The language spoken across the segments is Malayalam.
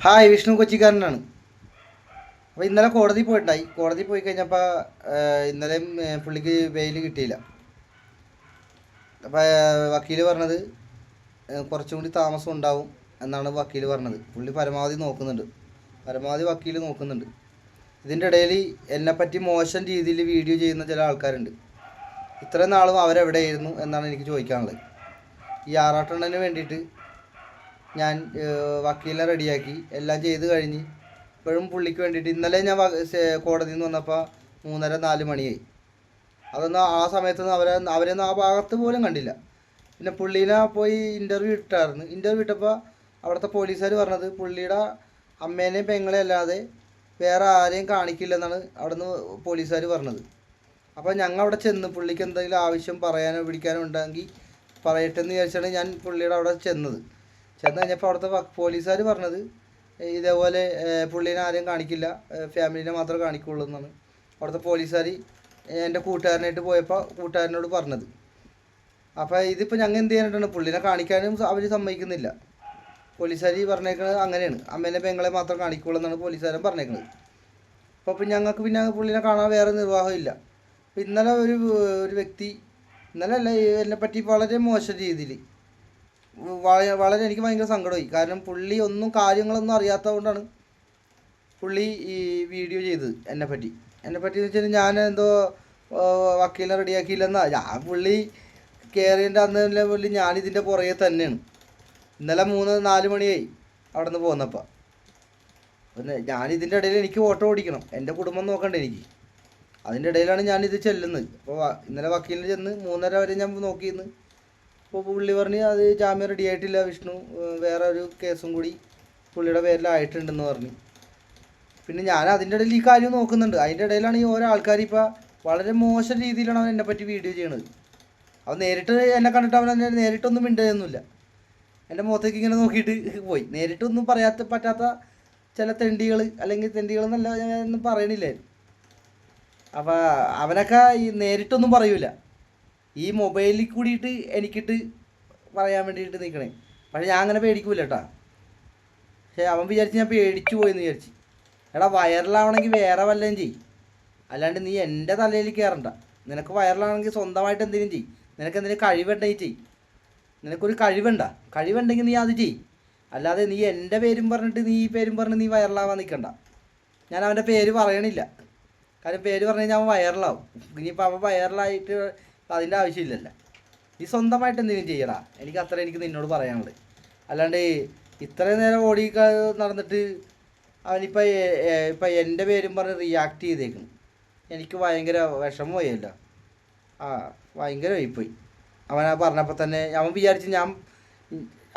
ഹായ്, വിഷ്ണു കൊച്ചിക്കാരനാണ്. അപ്പോൾ ഇന്നലെ കോടതി പോയിട്ടുണ്ടായി. കോടതി പോയി കഴിഞ്ഞപ്പോൾ ഇന്നലെയും പുള്ളിക്ക് ബെയിൽ കിട്ടിയില്ല. അപ്പോൾ വക്കീൽ പറഞ്ഞത് കുറച്ചും കൂടി താമസം ഉണ്ടാവും എന്നാണ് വക്കീൽ പറഞ്ഞത്. പുള്ളി പരമാവധി നോക്കുന്നുണ്ട്, പരമാവധി വക്കീൽ നോക്കുന്നുണ്ട്. ഇതിൻ്റെ ഇടയിൽ എന്നെപ്പറ്റി മോശം രീതിയിൽ വീഡിയോ ചെയ്യുന്ന ചില ആൾക്കാരുണ്ട്. ഇത്രയും നാളും അവരെവിടെയായിരുന്നു എന്നാണ് എനിക്ക് ചോദിക്കാനുള്ളത്. ഈ ആറാട്ടെണ്ണന് വേണ്ടിയിട്ട് ഞാൻ വക്കീലിനെ റെഡിയാക്കി എല്ലാം ചെയ്ത് കഴിഞ്ഞ് ഇപ്പോഴും പുള്ളിക്ക് വേണ്ടിയിട്ട് ഇന്നലെ ഞാൻ കോടതിയിൽ നിന്ന് വന്നപ്പോൾ 3:30-4 മണിയായി. അതൊന്നും ആ സമയത്തൊന്നും അവരൊന്നും ആ ഭാഗത്ത് പോലും കണ്ടില്ല. പിന്നെ പുള്ളീനെ പോയി ഇൻ്റർവ്യൂ ഇട്ടായിരുന്നു. ഇൻ്റർവ്യൂ ഇട്ടപ്പോൾ അവിടുത്തെ പോലീസുകാർ പറഞ്ഞത് പുള്ളിയുടെ അമ്മേനെയും പെങ്ങളെയും അല്ലാതെ വേറെ ആരെയും കാണിക്കില്ലെന്നാണ് അവിടുന്ന് പോലീസുകാർ പറഞ്ഞത്. അപ്പോൾ ഞങ്ങൾ അവിടെ ചെന്ന് പുള്ളിക്ക് എന്തെങ്കിലും ആവശ്യം പറയാനോ പിടിക്കാനോ ഉണ്ടെങ്കിൽ പറയട്ടെ എന്ന് വിചാരിച്ചാണ് ഞാൻ പുള്ളിയുടെ അവിടെ ചെന്ന് കഴിഞ്ഞപ്പോൾ അവിടുത്തെ പോലീസുകാർ പറഞ്ഞത് ഇതേപോലെ പുള്ളീനെ ആരെയും കാണിക്കില്ല, ഫാമിലിനെ മാത്രമേ കാണിക്കുള്ളൂ എന്നാണ് അവിടുത്തെ പോലീസുകാർ എൻ്റെ കൂട്ടുകാരനായിട്ട് പോയപ്പോൾ കൂട്ടുകാരനോട് പറഞ്ഞത്. അപ്പോൾ ഇതിപ്പോൾ ഞങ്ങൾ എന്ത് ചെയ്യാനായിട്ടാണ്, പുള്ളിനെ കാണിക്കാനും അവർ സമ്മതിക്കുന്നില്ല. പോലീസുകാർ പറഞ്ഞേക്കുന്നത് അങ്ങനെയാണ്, അമ്മേനെ പെങ്ങളെ മാത്രം കാണിക്കുള്ളൂ എന്നാണ് പോലീസുകാരൻ പറഞ്ഞേക്കുന്നത്. അപ്പോൾ ഞങ്ങൾക്ക് പിന്നെ പുള്ളിനെ കാണാൻ വേറെ നിർവാഹമില്ല. അപ്പോൾ ഇന്നലെ ഒരു വ്യക്തി, ഇന്നലെ അല്ല, എന്നെപ്പറ്റി വളരെ മോശം രീതിയിൽ വളരെ എനിക്ക് ഭയങ്കര സങ്കടമായി. കാരണം പുള്ളി ഒന്നും കാര്യങ്ങളൊന്നും അറിയാത്തത് കൊണ്ടാണ് പുള്ളി ഈ വീഡിയോ ചെയ്തത് എന്നെപ്പറ്റി എന്ന് വെച്ചാൽ ഞാൻ എന്തോ വക്കീലിനെ റെഡിയാക്കിയില്ലെന്നാ. ഞാൻ പുള്ളി കയറിയതിൻ്റെ അന്ന് പുള്ളി ഞാനിതിൻ്റെ പുറകെ തന്നെയാണ്. ഇന്നലെ 3-4 മണിയായി അവിടെ നിന്ന് പോന്നപ്പോൾ. പിന്നെ ഞാനിതിൻ്റെ ഇടയിൽ എനിക്ക് ഓട്ടോ ഓടിക്കണം, എൻ്റെ കുടുംബം നോക്കണ്ടേ എനിക്ക്. അതിൻ്റെ ഇടയിലാണ് ഞാനിത് ചെല്ലുന്നത്. അപ്പോൾ ഇന്നലെ വക്കീലിന് ചെന്ന് 3:30 വരെ ഞാൻ നോക്കിയിരുന്നു. അപ്പോൾ പുള്ളി പറഞ്ഞ് അത് ജാമ്യം റെഡി ആയിട്ടില്ല വിഷ്ണു, വേറെ ഒരു കേസും കൂടി പുള്ളിയുടെ പേരിലായിട്ടുണ്ടെന്ന് പറഞ്ഞു. പിന്നെ ഞാൻ അതിൻ്റെ ഇടയിൽ ഈ കാര്യം നോക്കുന്നുണ്ട്. അതിൻ്റെ ഇടയിലാണ് ഈ ഓരോ ആൾക്കാർ ഇപ്പോൾ വളരെ മോശം രീതിയിലാണ് അവൻ എന്നെപ്പറ്റി വീഡിയോ ചെയ്യണത്. അവൻ നേരിട്ട് എന്നെ കണ്ടിട്ട് അവൻ എന്നെ നേരിട്ടൊന്നും മിണ്ടുകയൊന്നുമില്ല. എൻ്റെ മുഖത്തേക്ക് ഇങ്ങനെ നോക്കിയിട്ട് പോയി. നേരിട്ടൊന്നും പറ്റാത്ത ചില തെണ്ടികൾ, അല്ലെങ്കിൽ തെണ്ടികൾ എന്നല്ല, ഞാനൊന്നും പറയണില്ലായിരുന്നു. അപ്പോൾ അവനൊക്കെ ഈ നേരിട്ടൊന്നും പറയൂല, ഈ മൊബൈലിൽ കൂടിയിട്ട് എനിക്കിട്ട് പറയാൻ വേണ്ടിയിട്ട് നിൽക്കണേ. പക്ഷേ ഞാൻ അങ്ങനെ പേടിക്കൂല കേട്ടോ. പക്ഷേ അവൻ വിചാരിച്ച് ഞാൻ പേടിച്ചു പോയെന്ന് വിചാരിച്ച്. എടാ, വൈറലാവണമെങ്കിൽ വേറെ വല്ലതും ചെയ്യും, അല്ലാണ്ട് നീ എൻ്റെ തലയിൽ കയറണ്ട. നിനക്ക് വൈറലാണെങ്കിൽ സ്വന്തമായിട്ട് എന്തെങ്കിലും ചെയ്യും. നിനക്ക് എന്തെങ്കിലും കഴിവുണ്ടെങ്കിൽ ചെയ്യും. നിനക്കൊരു കഴിവുണ്ടെങ്കിൽ നീ അത് ചെയ്യും. അല്ലാതെ നീ എൻ്റെ പേരും പറഞ്ഞിട്ട് നീ ഈ പേരും പറഞ്ഞ് നീ വൈറലാവാൻ നിൽക്കണ്ട. ഞാൻ അവൻ്റെ പേര് പറയണില്ല, കാര്യം പേര് പറഞ്ഞു കഴിഞ്ഞാൽ അവൻ വൈറലാവും. ഇനിയിപ്പോൾ അവൻ വൈറലായിട്ട് അതിൻ്റെ ആവശ്യമില്ലല്ലോ. നീ സ്വന്തമായിട്ട് എന്തെങ്കിലും ചെയ്യടാ. എനിക്ക് നിന്നോട് പറയാനുള്ളത്. അല്ലാണ്ട് ഇത്രയും നേരം ഓടി നടന്നിട്ട് അവനിപ്പോൾ എൻ്റെ പേരും പറഞ്ഞ് റിയാക്ട് ചെയ്തേക്കുന്നു. എനിക്ക് ഭയങ്കര വിഷമമായല്ലോ. ഭയങ്കരമായിപ്പോയി. അവൻ പറഞ്ഞപ്പോൾ തന്നെ അവൻ വിചാരിച്ച്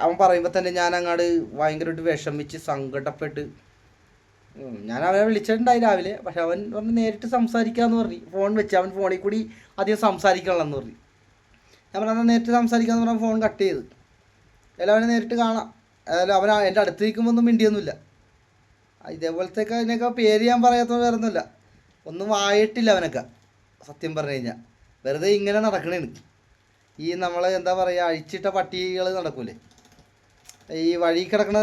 അവൻ പറയുമ്പോൾ തന്നെ ഞാൻ അങ്ങോട്ട് ഭയങ്കരമായിട്ട് വിഷമിച്ച് സങ്കടപ്പെട്ട്. ഞാൻ അവനെ വിളിച്ചിട്ടുണ്ടായി രാവിലെ. പക്ഷെ അവൻ പറഞ്ഞ് നേരിട്ട് സംസാരിക്കാമെന്ന് പറഞ്ഞു. ഫോൺ വെച്ച് അവൻ ഫോണിൽ കൂടി അധികം സംസാരിക്കണമെന്ന് പറഞ്ഞു. ഞാൻ പറഞ്ഞാൽ നേരിട്ട് സംസാരിക്കാമെന്ന് പറഞ്ഞാൽ ഫോൺ കട്ട് ചെയ്ത്. അല്ല, അവനെ നേരിട്ട് കാണാം. അതായത് അവൻ എൻ്റെ അടുത്ത് നിൽക്കുമ്പോൾ ഒന്നും മിണ്ടിയൊന്നുമില്ല. ഇതേപോലത്തേക്ക് അതിനൊക്കെ പേര് ഞാൻ പറയാത്തത് വേറെ ഒന്നുമില്ല. ഒന്നും ആയിട്ടില്ല അവനൊക്കെ, സത്യം പറഞ്ഞു കഴിഞ്ഞാൽ. വെറുതെ ഇങ്ങനെ നടക്കണേന്. ഈ നമ്മളെ എന്താ പറയുക, അഴിച്ചിട്ട പട്ടികൾ നടക്കൂലേ, ഈ വഴി കിടക്കണ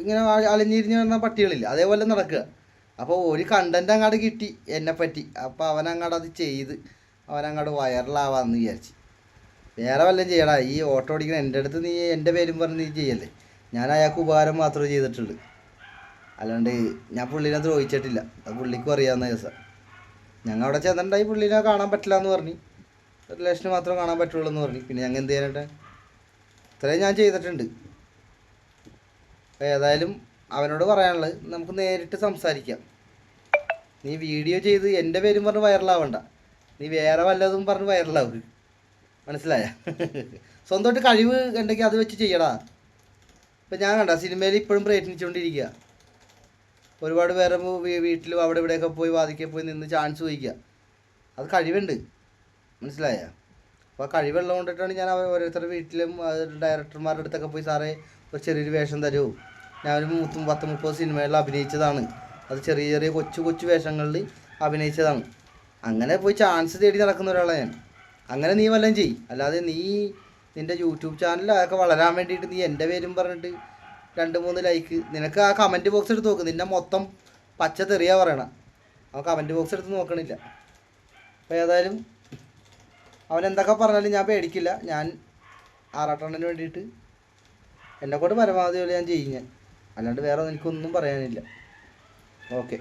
ഇങ്ങനെ അലിഞ്ഞിരിഞ്ഞ് വരുന്ന പട്ടികളില്ല, അതേപോലെ നടക്കുക. അപ്പോൾ ഒരു കണ്ടൻറ്റ് അങ്ങോട്ട് കിട്ടി എന്നെപ്പറ്റി. അപ്പോൾ അവനങ്ങോട്ട് അത് ചെയ്ത് അവനങ്ങോട്ട് വൈറലാവാമെന്ന് വിചാരിച്ച്. വേറെ വല്ലതും ചെയ്യടാ. ഈ ഓട്ടോ ഓടിക്കണ എൻ്റെ അടുത്ത് നീ എൻ്റെ പേരും പറഞ്ഞ് നീ ചെയ്യല്ലേ. ഞാൻ അയാൾക്ക് ഉപകാരം മാത്രമേ ചെയ്തിട്ടുള്ളൂ, അല്ലാണ്ട് ഞാൻ പുള്ളിനെ ദ്രോഹിച്ചിട്ടില്ല. അത് പുള്ളിക്കും അറിയാവുന്ന കേസാണ്. ഞങ്ങൾ അവിടെ ചെന്നിട്ടുണ്ടായി പുള്ളിനെ കാണാൻ പറ്റില്ല എന്ന് പറഞ്ഞു. റിലേഷന് മാത്രമേ കാണാൻ പറ്റുള്ളൂ എന്ന് പറഞ്ഞു. പിന്നെ ഞങ്ങൾ എന്ത് ചെയ്യാനായിട്ട്, ഇത്രയും ഞാൻ ചെയ്തിട്ടുണ്ട്. അപ്പോൾ ഏതായാലും അവനോട് പറയാനുള്ളത്, നമുക്ക് നേരിട്ട് സംസാരിക്കാം. നീ വീഡിയോ ചെയ്ത് എൻ്റെ പേരും പറഞ്ഞ് വൈറലാവണ്ട. നീ വേറെ വല്ലതും പറഞ്ഞ് വൈറലാവുക, മനസ്സിലായ? സ്വന്തമായിട്ട് കഴിവ് ഉണ്ടെങ്കിൽ അത് വെച്ച് ചെയ്യടാ. ഇപ്പം ഞാൻ കണ്ട സിനിമയിൽ ഇപ്പോഴും പ്രയത്നിച്ചുകൊണ്ടിരിക്കുക. ഒരുപാട് പേരെ വീട്ടിലും അവിടെ ഇവിടെയൊക്കെ പോയി വാദിക്കെ പോയി നിന്ന് ചാൻസ് ചോദിക്കുക. അത് കഴിവുണ്ട്, മനസ്സിലായ? അപ്പോൾ കഴിവുള്ളത് കൊണ്ടിട്ടാണ് ഞാൻ ഓരോരുത്തരുടെ വീട്ടിലും ഡയറക്ടർമാരുടെ അടുത്തൊക്കെ പോയി, സാറേ ഒരു ചെറിയൊരു വേഷം തരുമോ, ഞാനൊരു 30 സിനിമകളിൽ അഭിനയിച്ചതാണ്, അത് ചെറിയ ചെറിയ കൊച്ചു വേഷങ്ങളിൽ അഭിനയിച്ചതാണ്. അങ്ങനെ പോയി ചാൻസ് തേടി നടക്കുന്ന ഒരാളാണ് ഞാൻ. അങ്ങനെ നീ വല്ലതും ചെയ്യും. അല്ലാതെ നിൻ്റെ യൂട്യൂബ് ചാനലൊക്കെ വളരാൻ വേണ്ടിയിട്ട് നീ എൻ്റെ പേരും പറഞ്ഞിട്ട് 2-3 ലൈക്ക്. നിനക്ക് ആ കമൻറ്റ് ബോക്സ് എടുത്ത് നോക്ക്, നിന്നെ മൊത്തം പച്ച തെറിയാ പറയണം. അവൻ കമൻറ്റ് ബോക്സ് എടുത്ത് നോക്കണില്ല. അപ്പോൾ ഏതായാലും അവൻ എന്തൊക്കെ പറഞ്ഞാലും ഞാൻ പേടിക്കില്ല. ഞാൻ ആറാട്ടണ്ണന് വേണ്ടിയിട്ട് എന്നെക്കൊണ്ട് പരമാവധി പോലെ ഞാൻ ചെയ്യും. ഞാൻ അല്ലാണ്ട് വേറെ എനിക്കൊന്നും പറയാനില്ല. ഓക്കെ.